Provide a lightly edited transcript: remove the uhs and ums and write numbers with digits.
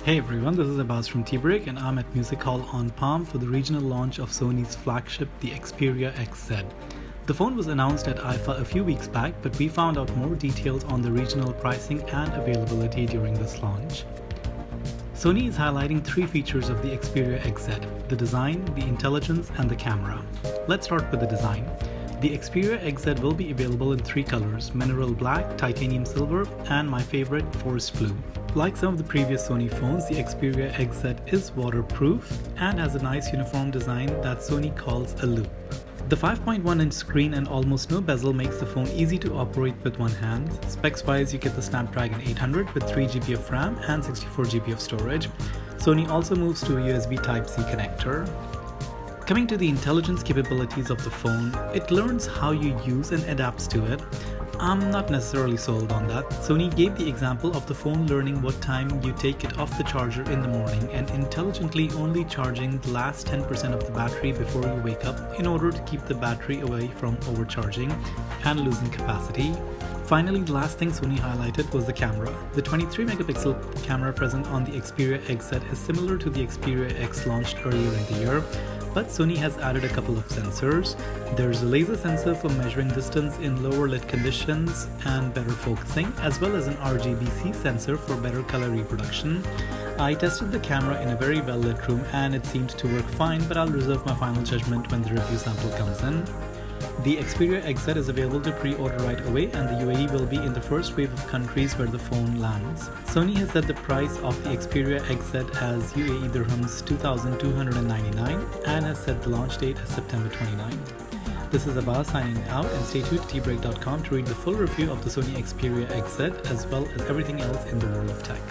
Hey everyone, this is Abbas from T-Break and I'm at Music Hall on Palm for the regional launch of Sony's flagship, the Xperia XZ. The phone was announced at IFA a few weeks back, but we found out more details on the regional pricing and availability during this launch. Sony is highlighting three features of the Xperia XZ: the design, the intelligence, and the camera. Let's start with the design. The Xperia XZ will be available in three colors: mineral black, titanium silver, and my favorite, forest blue. Like some of the previous Sony phones, the Xperia XZ is waterproof and has a nice uniform design that Sony calls a loop. The 5.1-inch screen and almost no bezel makes the phone easy to operate with one hand. Specs-wise, you get the Snapdragon 800 with 3GB of RAM and 64GB of storage. Sony also moves to a USB Type-C connector. Coming to the intelligence capabilities of the phone, it learns how you use and adapts to it. I'm not necessarily sold on that. Sony gave the example of the phone learning what time you take it off the charger in the morning and intelligently only charging the last 10% of the battery before you wake up in order to keep the battery away from overcharging and losing capacity. Finally, the last thing Sony highlighted was the camera. The 23-megapixel camera present on the Xperia XZ is similar to the Xperia X launched earlier in the year, but Sony has added a couple of sensors. There's a laser sensor for measuring distance in lower lit conditions and better focusing, as well as an RGB-C sensor for better color reproduction. I tested the camera in a very well lit room and it seemed to work fine, but I'll reserve my final judgment when the review sample comes in. The Xperia XZ is available to pre-order right away, and the UAE will be in the first wave of countries where the phone lands. Sony has set the price of the Xperia XZ as UAE dirhams 2,299 and has set the launch date as September 29. This is Abbas signing out, and stay tuned to tbreak.com to read the full review of the Sony Xperia XZ as well as everything else in the world of tech.